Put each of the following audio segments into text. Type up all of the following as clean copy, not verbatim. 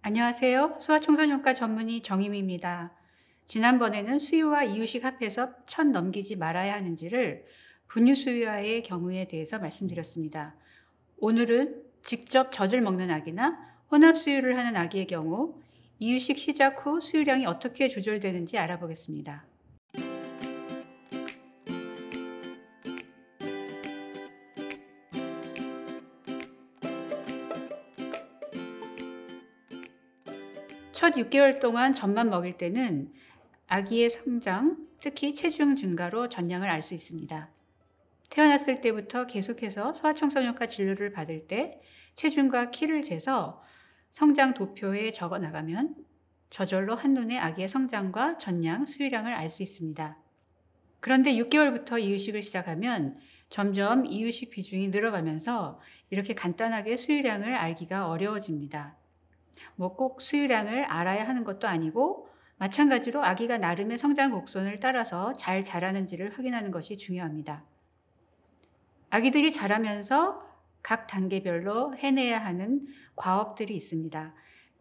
안녕하세요. 소아청소년과 전문의 정임입니다. 지난번에는 수유와 이유식 합해서 천 넘기지 말아야 하는지를 분유 수유아의 경우에 대해서 말씀드렸습니다. 오늘은 직접 젖을 먹는 아기나 혼합 수유를 하는 아기의 경우 이유식 시작 후 수유량이 어떻게 조절되는지 알아보겠습니다. 첫 6개월 동안 젖만 먹일 때는 아기의 성장, 특히 체중 증가로 전량을 알 수 있습니다. 태어났을 때부터 계속해서 소아청소년과 진료를 받을 때 체중과 키를 재서 성장 도표에 적어 나가면 저절로 한눈에 아기의 성장과 전량, 수유량을 알 수 있습니다. 그런데 6개월부터 이유식을 시작하면 점점 이유식 비중이 늘어가면서 이렇게 간단하게 수유량을 알기가 어려워집니다. 꼭 수유량을 알아야 하는 것도 아니고 마찬가지로 아기가 나름의 성장 곡선을 따라서 잘 자라는지를 확인하는 것이 중요합니다. 아기들이 자라면서 각 단계별로 해내야 하는 과업들이 있습니다.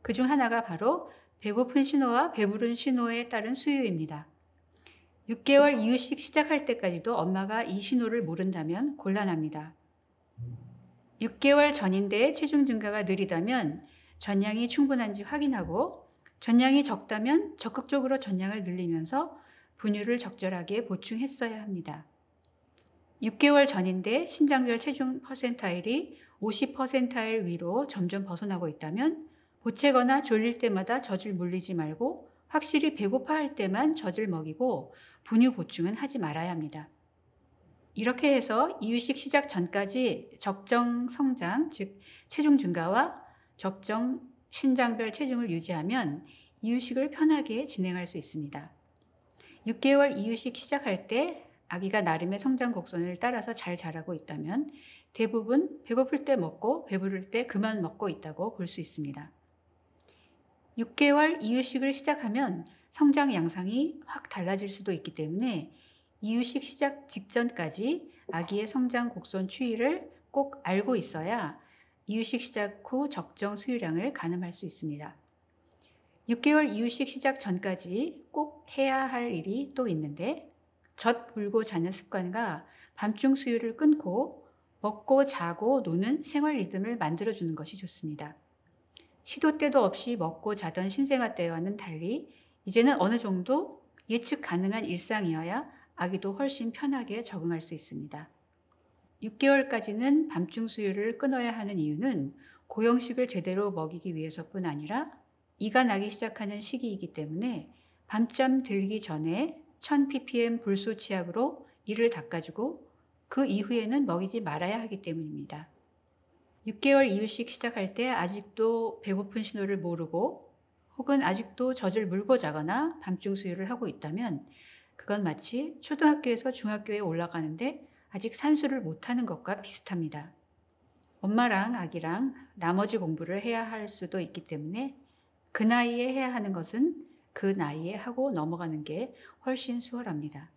그중 하나가 바로 배고픈 신호와 배부른 신호에 따른 수유입니다. 6개월 이유식 시작할 때까지도 엄마가 이 신호를 모른다면 곤란합니다. 6개월 전인데 체중 증가가 느리다면 전량이 충분한지 확인하고 전량이 적다면 적극적으로 전량을 늘리면서 분유를 적절하게 보충했어야 합니다. 6개월 전인데 신장별 체중 퍼센타일이 50% 위로 점점 벗어나고 있다면 보채거나 졸릴 때마다 젖을 물리지 말고 확실히 배고파할 때만 젖을 먹이고 분유 보충은 하지 말아야 합니다. 이렇게 해서 이유식 시작 전까지 적정 성장, 즉 체중 증가와 적정 신장별 체중을 유지하면 이유식을 편하게 진행할 수 있습니다. 6개월 이유식 시작할 때 아기가 나름의 성장 곡선을 따라서 잘 자라고 있다면 대부분 배고플 때 먹고 배부를 때 그만 먹고 있다고 볼 수 있습니다. 6개월 이유식을 시작하면 성장 양상이 확 달라질 수도 있기 때문에 이유식 시작 직전까지 아기의 성장 곡선 추이를 꼭 알고 있어야 이유식 시작 후 적정 수유량을 가늠할 수 있습니다. 6개월 이유식 시작 전까지 꼭 해야 할 일이 또 있는데 젖 물고 자는 습관과 밤중 수유를 끊고 먹고 자고 노는 생활 리듬을 만들어주는 것이 좋습니다. 시도 때도 없이 먹고 자던 신생아 때와는 달리 이제는 어느 정도 예측 가능한 일상이어야 아기도 훨씬 편하게 적응할 수 있습니다. 6개월까지는 밤중 수유를 끊어야 하는 이유는 고형식을 제대로 먹이기 위해서뿐 아니라 이가 나기 시작하는 시기이기 때문에 밤잠 들기 전에 1000ppm 불소 치약으로 이를 닦아주고 그 이후에는 먹이지 말아야 하기 때문입니다. 6개월 이유식 시작할 때 아직도 배고픈 신호를 모르고 혹은 아직도 젖을 물고 자거나 밤중 수유를 하고 있다면 그건 마치 초등학교에서 중학교에 올라가는데 아직 산수를 못하는 것과 비슷합니다. 엄마랑 아기랑 나머지 공부를 해야 할 수도 있기 때문에 그 나이에 해야 하는 것은 그 나이에 하고 넘어가는 게 훨씬 수월합니다.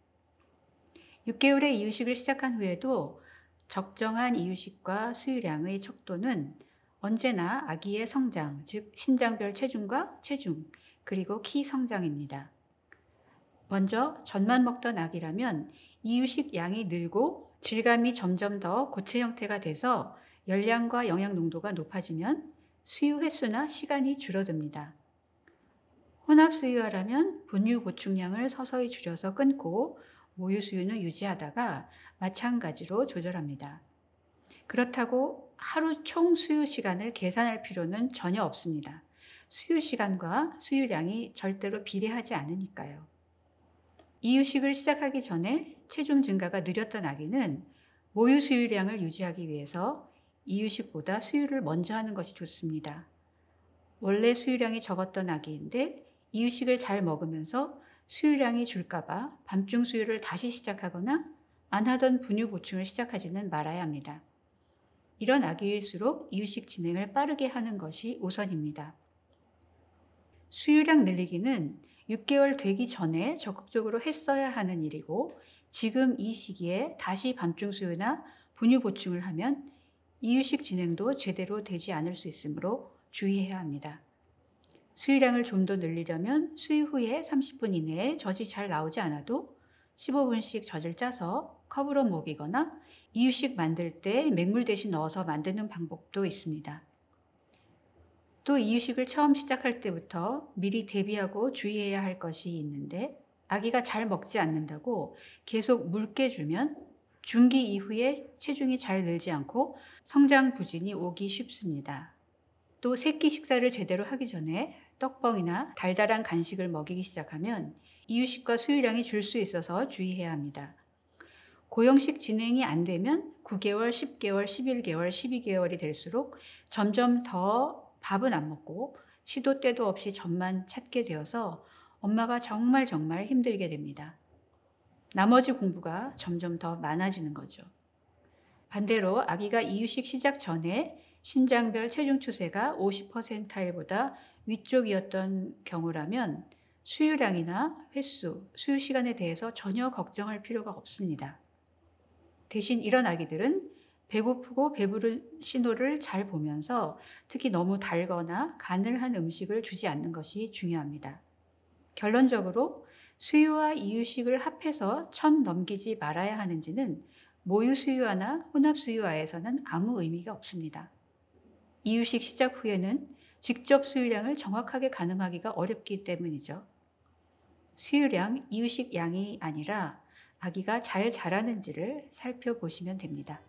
6개월의 이유식을 시작한 후에도 적정한 이유식과 수유량의 척도는 언제나 아기의 성장, 즉 신장별 체중과 체중, 그리고 키 성장입니다. 먼저 젖만 먹던 아기라면 이유식 양이 늘고 질감이 점점 더 고체 형태가 돼서 열량과 영양 농도가 높아지면 수유 횟수나 시간이 줄어듭니다. 혼합 수유하라면 분유 보충량을 서서히 줄여서 끊고 모유 수유는 유지하다가 마찬가지로 조절합니다. 그렇다고 하루 총 수유 시간을 계산할 필요는 전혀 없습니다. 수유 시간과 수유량이 절대로 비례하지 않으니까요. 이유식을 시작하기 전에 체중 증가가 느렸던 아기는 모유 수유량을 유지하기 위해서 이유식보다 수유를 먼저 하는 것이 좋습니다. 원래 수유량이 적었던 아기인데 이유식을 잘 먹으면서 수유량이 줄까봐 밤중 수유를 다시 시작하거나 안 하던 분유 보충을 시작하지는 말아야 합니다. 이런 아기일수록 이유식 진행을 빠르게 하는 것이 우선입니다. 수유량 늘리기는 6개월 되기 전에 적극적으로 했어야 하는 일이고 지금 이 시기에 다시 밤중 수유나 분유 보충을 하면 이유식 진행도 제대로 되지 않을 수 있으므로 주의해야 합니다. 수유량을 좀 더 늘리려면 수유 후에 30분 이내에 젖이 잘 나오지 않아도 15분씩 젖을 짜서 컵으로 먹이거나 이유식 만들 때 맹물 대신 넣어서 만드는 방법도 있습니다. 또 이유식을 처음 시작할 때부터 미리 대비하고 주의해야 할 것이 있는데, 아기가 잘 먹지 않는다고 계속 묽게 주면 중기 이후에 체중이 잘 늘지 않고 성장 부진이 오기 쉽습니다. 또 새끼 식사를 제대로 하기 전에 떡뻥이나 달달한 간식을 먹이기 시작하면 이유식과 수유량이 줄 수 있어서 주의해야 합니다. 고형식 진행이 안 되면 9개월, 10개월, 11개월, 12개월이 될수록 점점 더 밥은 안 먹고 시도 때도 없이 젖만 찾게 되어서 엄마가 정말 힘들게 됩니다. 나머지 공부가 점점 더 많아지는 거죠. 반대로 아기가 이유식 시작 전에 신장별 체중 추세가 50%보다 위쪽이었던 경우라면 수유량이나 횟수, 수유 시간에 대해서 전혀 걱정할 필요가 없습니다. 대신 이런 아기들은 배고프고 배부른 신호를 잘 보면서 특히 너무 달거나 간을 한 음식을 주지 않는 것이 중요합니다. 결론적으로 수유와 이유식을 합해서 1000 넘기지 말아야 하는지는 모유 수유아나 혼합 수유아에서는 아무 의미가 없습니다. 이유식 시작 후에는 직접 수유량을 정확하게 가늠하기가 어렵기 때문이죠. 수유량, 이유식 양이 아니라 아기가 잘 자라는지를 살펴보시면 됩니다.